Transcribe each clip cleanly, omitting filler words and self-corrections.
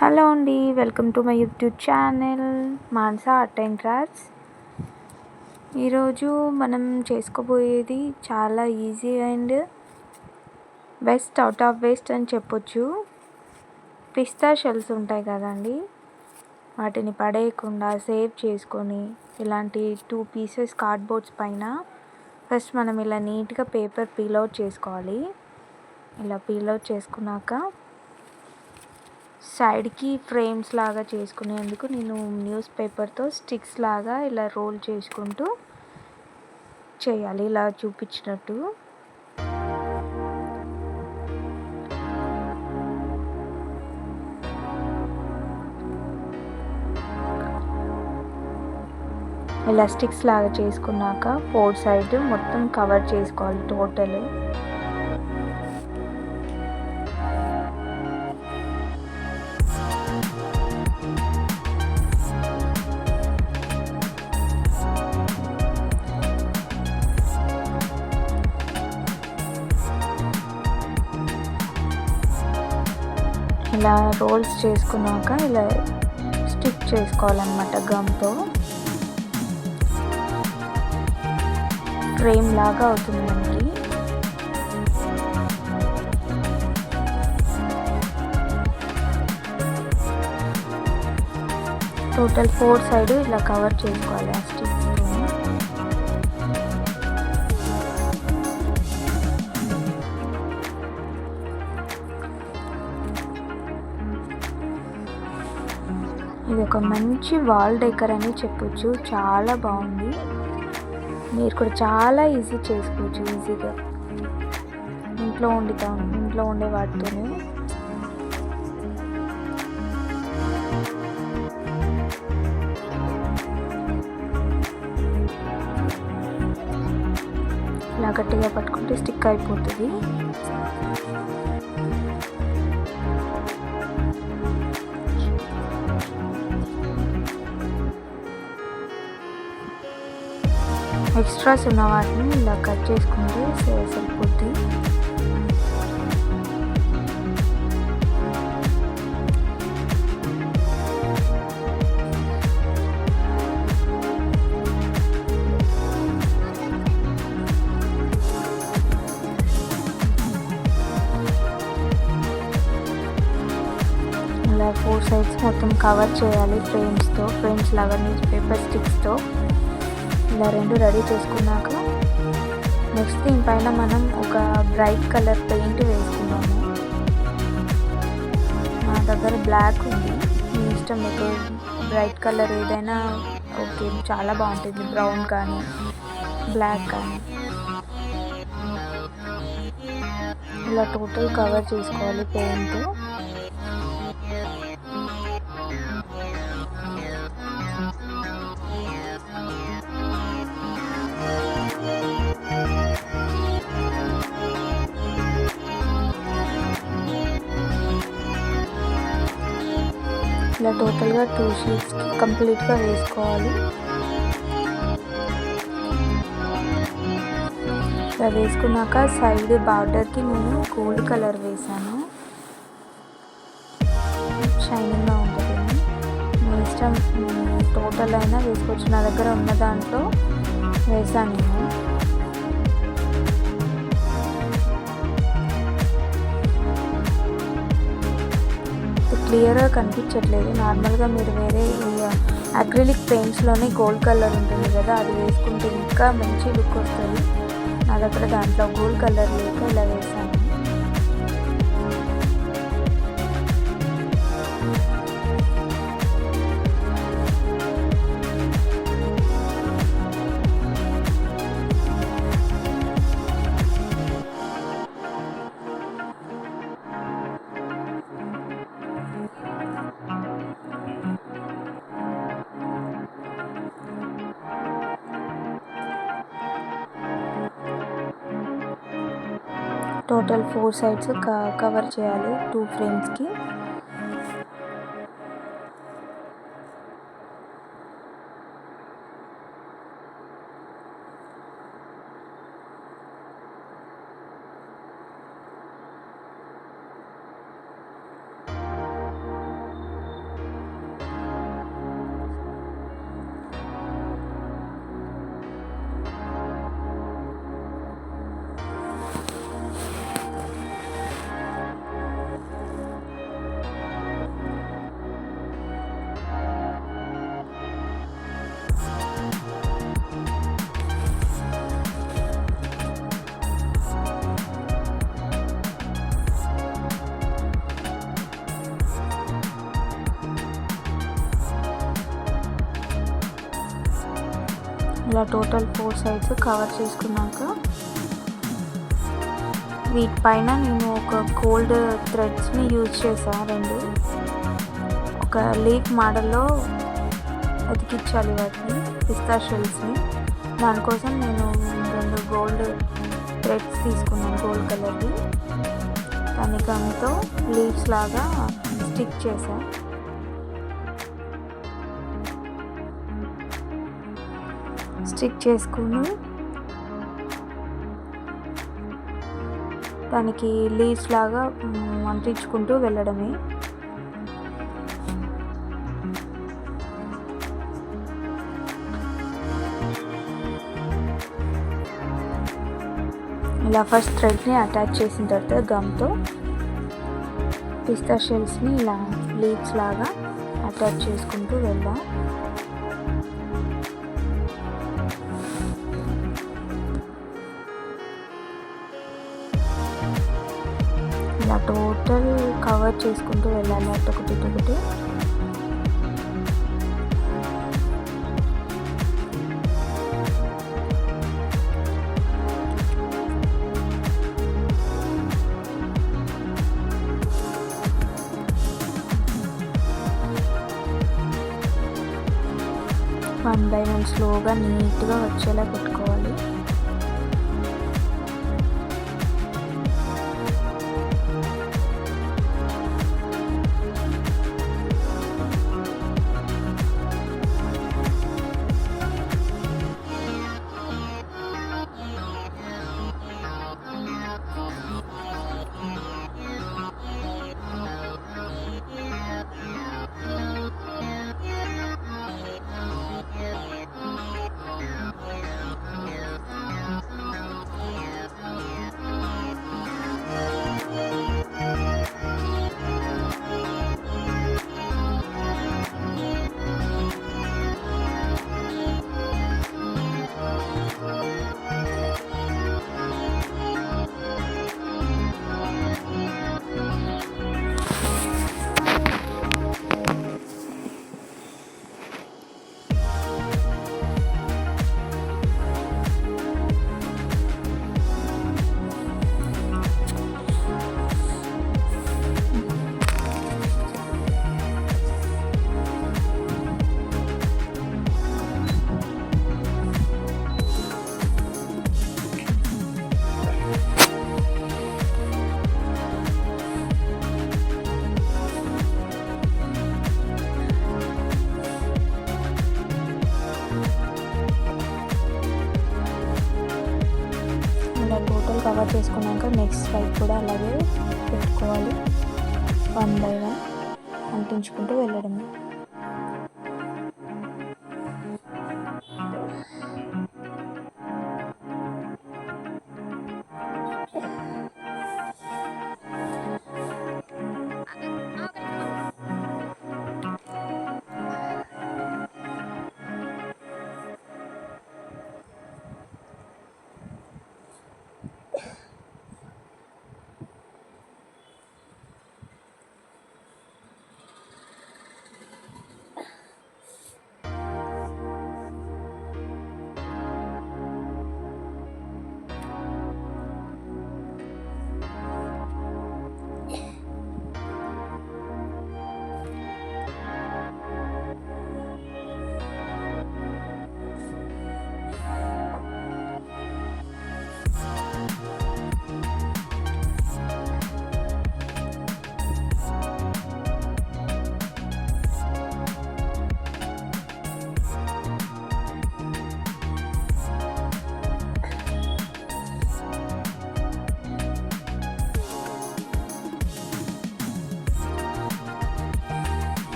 Hello అండి. Welcome to my YouTube channel Manasa art and crafts. ఈరోజు మనం చేసుకోబోయేది చాలా easy and best out of waste అని చెప్పొచ్చు. పిస్తా షెల్స్ ఉంటాయి కదండి, వాటిని పడేయకుండా సేవ్ చేసుకొని ఇలాంటి 2 పీసెస్ కార్డ్బోర్డ్స్ పైన ఫస్ట్ మనం ఇలా నీట్గా పేపర్ పీల్ అవుట్ చేసుకోవాలి. ఇలా పీల్ అవుట్ చేసుకున్నాక సైడ్కి ఫ్రేమ్స్ లాగా చేసుకునేందుకు నేను న్యూస్ పేపర్తో స్టిక్స్ లాగా ఇలా రోల్ చేసుకుంటూ చేయాలి, ఇలా చూపించినట్టు. ఇలా స్టిక్స్ లాగా చేసుకున్నాక 4 సైడ్ మొత్తం కవర్ చేసుకోవాలి టోటల్. ఇలా రోల్స్ చేసుకున్నాక ఇలా స్టిక్ చేసుకోవాలన్నమాట గమ్తో. ఫ్రేమ్ లాగా అవుతుంది మనకి. టోటల్ 4 సైడ్ ఇలా కవర్ చేసుకోవాలి ఆ స్టిక్. ఇది ఒక మంచి వాల్ డెకర్ అని చెప్పొచ్చు. చాలా బాగుంది. మీరు కూడా చాలా ఈజీ చేసుకోవచ్చు, ఈజీగా ఇంట్లో ఉండే వాటితోనే. ఇలా గట్టిగా పట్టుకుంటే స్టిక్ అయిపోతుంది. ఎక్స్ట్రాస్ ఉన్న వాటిని ఇలా కట్ చేసుకుంటే సరిపోద్ది. ఇలా 4 సైడ్స్ మొత్తం కవర్ చేయాలి ఫ్రేమ్స్ లాగా న్యూస్ పేపర్ స్టిక్స్తో. ఇలా 2 రెడీ చేసుకున్నాక నెక్స్ట్ దీనిపైన మనం ఒక బ్రైట్ కలర్ పెయింట్ వేసుకున్నాము. నా దగ్గర బ్లాక్ ఉంది, మీ ఇష్టం, మీకు బ్రైట్ కలర్ ఏదైనా ఓకే, చాలా బాగుంటుంది. బ్రౌన్ కానీ బ్లాక్ కానీ. ఇలా టోటల్ కవర్ చేసుకోవాలి పెయింట్. ఇలా టోటల్గా 2 షీట్స్కి కంప్లీట్గా వేసుకోవాలి. ఇలా వేసుకున్నాక సైడ్ బార్డర్కి నేను గోల్డ్ కలర్ వేసాను, షైనింగ్గా ఉంటుంది. మీ ఇష్టం, టోటల్ అయినా వేసుకోవచ్చు. నా దగ్గర ఉన్న దాంట్లో వేసాను నేను. క్లియర్గా కనిపించట్లేదు. నార్మల్గా మీరు వేరే అక్రిలిక్ పెయింట్స్లోనే గోల్డ్ కలర్ ఉంటుంది కదా, అది వేసుకుంటే ఇంకా మంచి లుక్ వస్తుంది. నా దగ్గర దాంట్లో గోల్డ్ కలర్ లేక ఇలా వేసాను. టోటల్ 4 సైడ్స్ కవర్ చేయాలి 2 ఫ్రేమ్స్కి. ఇలా టోటల్ 4 సైడ్స్ కవర్ చేసుకున్నాక వీటిపైన నేను ఒక గోల్డ్ థ్రెడ్స్ని యూజ్ చేశాను. 2 ఒక లీఫ్ మోడల్లో అతికించాలి వాటిని, పిస్తా షెల్స్ని. దానికోసం నేను 2 గోల్డ్ థ్రెడ్స్ తీసుకున్నాను, గోల్డ్ కలర్వి. దాని గమ్తో లీవ్స్ లాగా స్టిక్ చేశాను. స్టిక్ చేసుకుని దానికి లీవ్స్ లాగా అంటించుకుంటూ వెళ్ళడమే. ఇలా ఫస్ట్ థ్రెడ్ని అటాచ్ చేసిన తర్వాత గమ్తో పిస్తా షెల్స్ని ఇలా లీవ్స్ లాగా అటాచ్ చేసుకుంటూ వెళ్దాం. ఇలా టోటల్ కవర్ చేసుకుంటూ వెళ్ళాలి అటొకటి ఇటొకటి. వన్ బై వన్ స్లోగా నీట్గా వచ్చేలా పెట్టుకోవాలి. కవర్ చేసుకున్నాక నెక్స్ట్ సైడ్ కూడా అలాగే పెట్టుకోవాలి. వన్ బై వన్ అంటించుకుంటూ వెళ్ళడమే.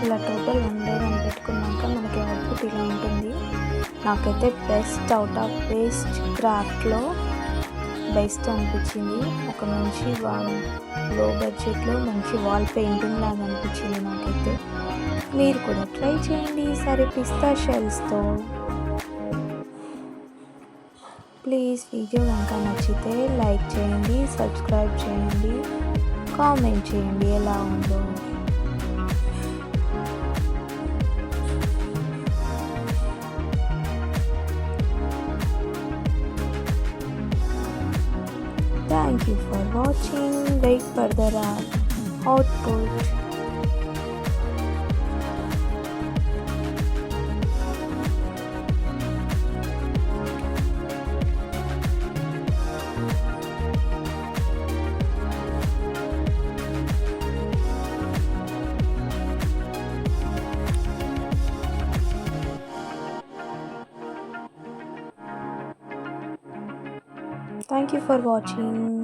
ఇలా టోటల్ 1 బై 1 పెట్టుకున్నాక మనకి అవుట్పుట్ ఇలా ఉంటుంది. నాకైతే బెస్ట్ అవుట్ ఆఫ్ వేస్ట్ క్రాఫ్ట్లో బెస్ట్ అనిపించింది. ఒక మంచి లో బడ్జెట్లో మంచి వాల్ పెయింటింగ్ లాగా అనిపించింది నాకైతే. మీరు కూడా ట్రై చేయండి ఈసారి పిస్తా షెల్స్తో. ప్లీజ్ వీడియో కనుక నచ్చితే లైక్ చేయండి, సబ్స్క్రైబ్ చేయండి, కామెంట్ చేయండి ఎలా ఉందో. Thank you for watching. Wait for the output. Thank you for watching.